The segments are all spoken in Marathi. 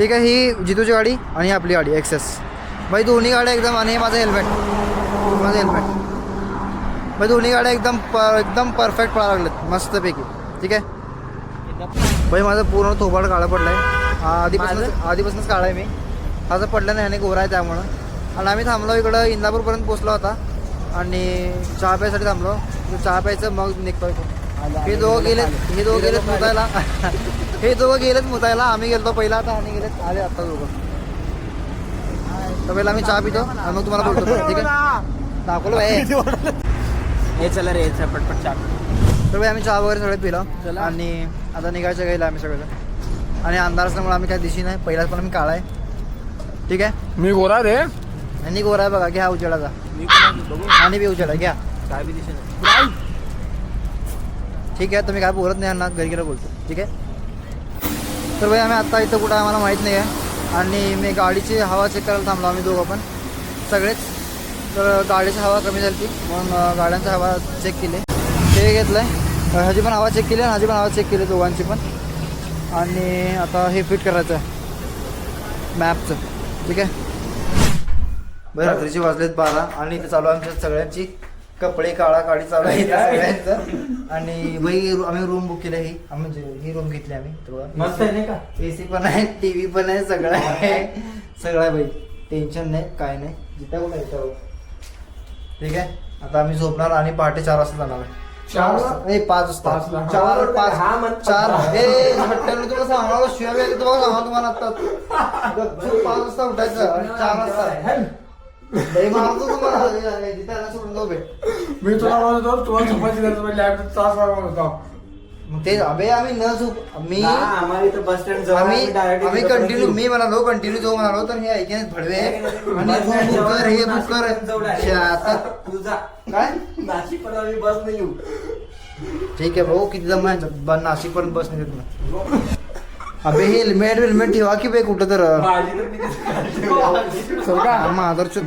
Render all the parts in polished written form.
ठीक आहे. ही जितूची गाडी आणि ही आपली गाडी एक्सेस. भाई दोन्ही गाड्या एकदम, आणि हे माझं हेल्मेट भाई दोन्ही गाड्या एकदम परफेक्ट पळायला लागलेत मस्तपैकी. ठीक आहे भाई. माझं पूर्ण थोबाड काळा पडला आहे आधीपासूनच काळा आहे मी. असं पडलं नाही आणि गोरा आहे त्यामुळं. आणि आम्ही थांबलो इकडं इंदापूरपर्यंत पोचलो होता आणि चहा प्यायसाठी थांबलो. चहा प्यायचं मग निघतो इथं. हे दोघं गेलेत मुतायला हे दोघं गेलेत मुतायला. आम्ही गेलतो पहिला आता आणि गेलेत आले आत्ता दोघं. तर पहिला आम्ही चहा पितो आणि मग तुम्हाला बोलतो. ठीक आहे दाखवलं भाई हे चला रे पटपट चहा. तर भाई आम्ही चहा वगैरे सगळे पिलं आणि आता निघायचं गेलं आम्ही सगळं. आणि अंधार असल्यामुळे आम्ही काही दिशी नाही. पहिलाच पण आम्ही काळा आहे. ठीक आहे. मी गोरा रे. आणि गोरा आहे बघा. घ्या उजेडाचा आणि बी उजेडा घ्या. काय बी दिशा. ठीक आहे. तुम्ही काय बोलत नाही ना घरी गेलं बोलतो. ठीक आहे. तर भाई आम्ही आत्ता इथं कुठं आम्हाला माहीत नाही आहे. आणि मी गाडीची हवा चेक करायला थांबलो आम्ही दोघं पण सगळेच. तर गाडीची हवा कमी झाली मग गाड्यांची हवा चेक केली. हे घेतलं आहे. ह्याची पण हवा चेक केली आणि ह्याची पण हवा चेक केली दोघांची पण. आणि आता हे फिट करायचं आहे मॅपचं. ठीक आहे. बरं रात्रीची वाजलेत 12 आणि इथे चालू आमच्या सगळ्यांची कपडे काढी चालू आहे सगळ्यांचं. आणि भाई आम्ही रूम बुक केली. म्हणजे ही रूम घेतली आम्ही. मस्त आहे नाही का. AC पण आहे, TV पण आहे, सगळं आहे. सगळं आहे भाई. टेन्शन नाही काय नाही. जिथं कुठं येतं. ठीक आहे. आता आम्ही झोपणार आणि पहाटे 4 वाजता जाणार आहे. 5 वाजता 4 हे तुला सांगणार शिवाय तुम्हाला आता 5 वाजता उठायचं आणि 4 वाजता मारतो तुम्हाला सोडून जाऊ. मी तुला म्हणतो तुला झोपायची मग ते अबे आम्ही न झोप आम्हाला बस स्टँड आम्ही कंटिन्यू मी म्हणालो कंटिन्यू जाऊ म्हणालो. तर हे ऐकण्यात भडवे आणि बुकर हे बुकर आता तुझा काय नाशिक पण आम्ही बस नाही येऊ. ठीक आहे भाऊ. किती जमा नाशिक पर्यंत बस नाही देत. अबे हे हेल्मेट ठेवा की बे कुठं तर माझर चुक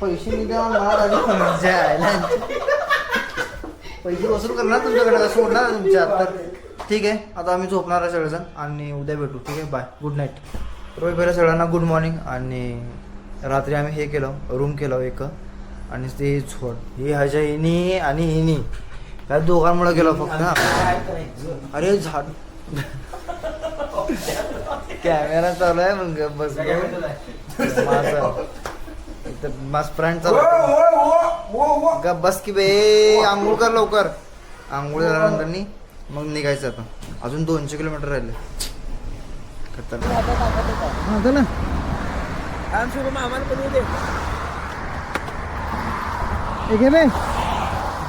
पैसे पैसे वसूल करणार तुमच्याकडे सोडणार तुमच्या. तर ठीक आहे. आता आम्ही झोपणार आहे सगळेजण आणि उद्या भेटू. ठीक आहे. Bye good night. रोज पहिला सगळ्यांना गुड मॉर्निंग. आणि रात्री आम्ही हे केलं रूम केलं एक आणि ते छोड ही ह्याच्या हिनी आणि हिनी त्या दोघांमुळे गेलो फक्त. अरे झाड कॅमेरा चालू आहे मग बस माझा फ्रेंड चालू ग बस की बे. आंघोळ कर लवकर. आंघोळ झाल्यानंतर मग निघायचं. आता अजून 200 किलोमीटर राहिले. खतरनाक. आम्हाला पण दे घे बे.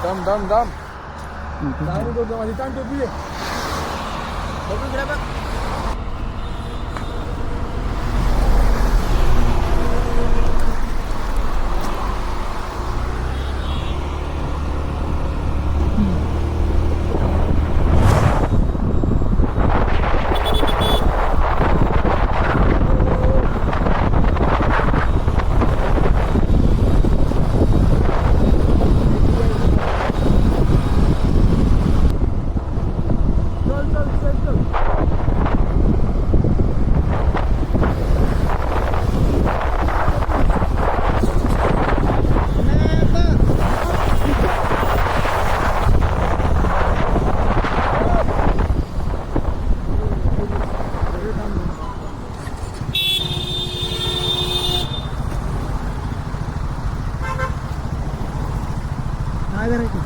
दम माझी ताण टोपी दे. काय करायचं.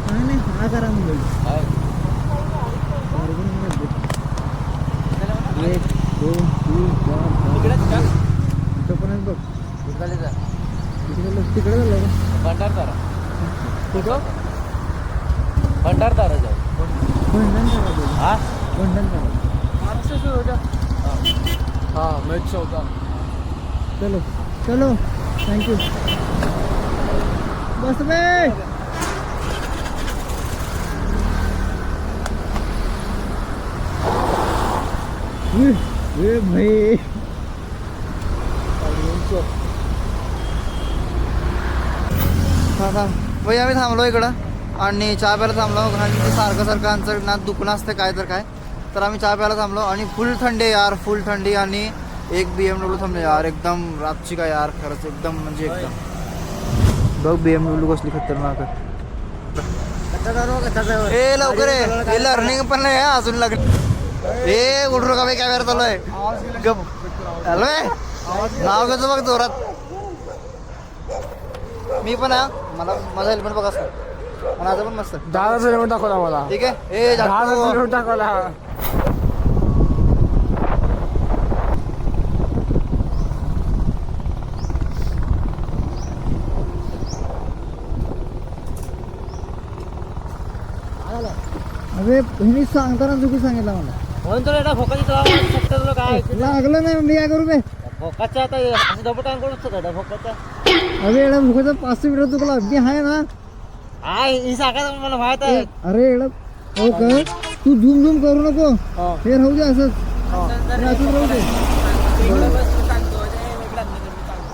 काय नाही हा करा मुलं. 1 2 3 4 5 पर्यंत बघ. तिकडे झालं भंडारतारा. कुठं भंडारतारा जाऊ. भंडणतारा. महाराष्ट्राचं होता. हा मॅच होता. चलो थँक्यू. बस बे. भाई भाई आम्ही थांबलो इकडं आणि चहा प्यायला थांबलो आणि ते सारखं आमचं ना दुखणं असतं काय तर आम्ही चहा प्यायला थांबलो आणि फुल थंडी यार, फुल थंडी. आणि एक BMW थांबले यार, एकदम रातची काय यार, खरंच एकदम म्हणजे एकदम बघ BMW कसली खतरनाक आहे. ए लवकर हे लर्निंग पण नाही आहे अजून लागेल. ए उठरो का काय करत आलोय गप हॅलोय नाव घेतो बघ जोरात. मी पण मला माझा हेल्मेट बघा सर, माझं पण मस्त 10 हेल्मेट दाखवला मला. ठीक आहे. ए 10 हेल्मेट दाखवला. अरे ह्यांनी सांगताना चुकी सांगितलं मला. म्हणून तुला एका भोकाची तुला काय लागलं नाही मी काय करू बे. भोकाचा आता असं डबल टाइम करू शकतो भोकाचा. अरे एवढा भुकाचा 500 मीटर तुला अगदी आहे ना. ही सांगायचं मला माहित आहे. अरे एवढा हो का तू झूम करू नको. हे राहू दे असंच. हे असंच राहू दे.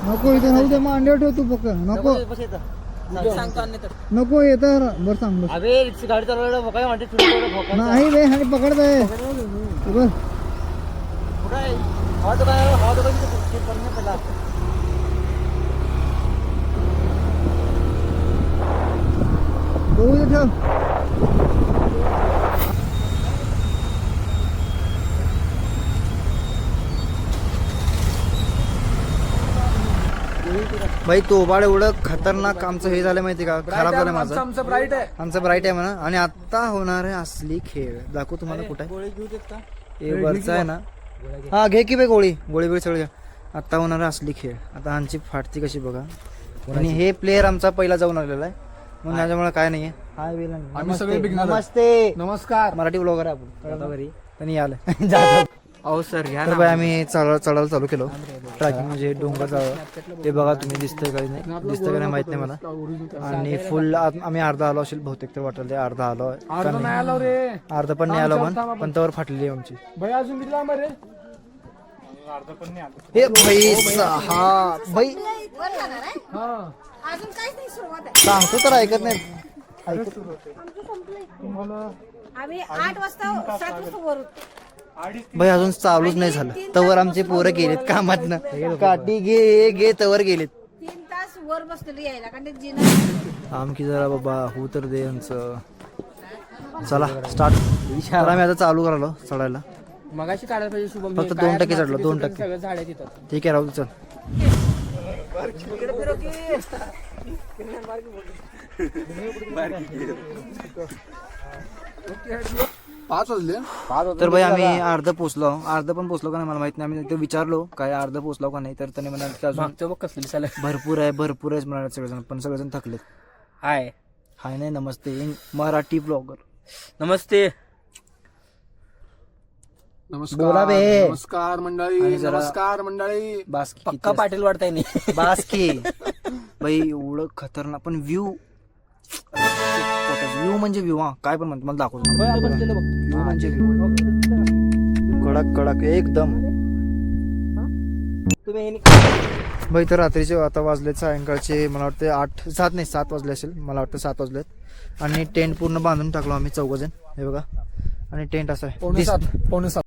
नको इथं राहू दे, मग अंड्यावर ठेव तू फक्त. नको नको येतं बरं सांग बस. अबे गाडी चालवलं भोका म्हणते भोका नाही बे आणि पकडत आहे बरं. कुठं आहे हवा तो काय पहिला बघू दे ठेव. भाई तोबाड एवढं खतरनाक आमचं हे झालं माहिती का, खराब झालं माझं. आमचं ब्राईट आहे. आमचं ब्राईट आहे म्हणा. आणि आता होणार आहे असली खेळ. दाखवू तुम्हाला कुठे आहे. गोळी घेऊ देत का? हे वरचं आहे ना. हा घे की बाई गोळी बिळी सगळं घ्या. आता होणार आहे असली खेळ. आता आमची फाटती कशी बघा. आणि हे प्लेअर आमचा पहिला जाऊन आलेला आहे म्हणून त्याच्यामुळे काय नाहीये. हाय वेल आम्ही सगळे बिघणार आहे. नमस्ते. नमस्कार. मराठी ब्लॉगर आहे आपण घरी. त्यांनी आलं जाधव. अहो सर घ्या तर बाई आम्ही चढायला चालू केलो. ट्रॅकिंग म्हणजे डोंगर चढायला. ते बघा तुम्ही दिसतंय का नाही, दिसतंय का नाही माहित नाही मला. आणि फुल आम्ही अर्धा आलो असेल बहुतेक, तर वाटलं अर्धा आलो अर्धा नाही आलो रे. अर्धा पण नाही आलो पण तवर फाटलेली आहे आमची. भाई अजून किती लांब आहे रे? हे भाई हा भाई हा अजून काहीच नाही सुरुवात आहे. सांगतो तर ऐकत नाही. ऐकत आम्ही 8 वाजता 7 वाजता वर उठतो. भाई अजून चालूच नाही झालं तवर आमचे पोरं गेलेत कामातनं. काठी घे तवर गेलेत. 3 तास वर बसलेलो यायला कारण ते जिना आमकी जरा बाबा होऊ तर दे यांचं. चला स्टार्ट. तर आम्ही आता चालू करालो चढायला. मगाशी काढायला पाहिजे शुभम. फक्त 2% चढलो, 2%. सगळं झाड तिथं. ठीक आहे राहू दे, चल. पाच वाजले. तर भाई आम्ही अर्ध पोचलो पण पोचलो का नाही मला माहित नाही. आम्ही ते विचारलो काय अर्ध पोचलो का नाही, तर त्याने म्हणाल की अजून मागचं बघ कसली चालेल. भरपूर आहे म्हणाले सगळेजण. पण सगळेजण थकलेत. हाय हाय नाही नमस्ते मराठी ब्लॉगर. नमस्ते. बोला बे. नमस्कार मंडळी. आणि जरा- नमस्कार मंडळी. बास की पक्का पाटील वाटताय नाही. बास की भाई एवढं खतरनाक. पण व्ह्यू म्हणजे व्ह्यू. हा काय पण म्हणतो मला दाखवतो. व्ह्यू म्हणजे व्ह्यू कडक एकदम. भाई तर रात्रीचे आता वाजलेत सायंकाळचे मला वाटतं 7 वाजले असेल. मला वाटतं 7 वाजलेत. आणि टेंट पूर्ण बांधून टाकलो आम्ही 4 जण. हे बघा. आणि टेंट असं आहे. पावणे 7.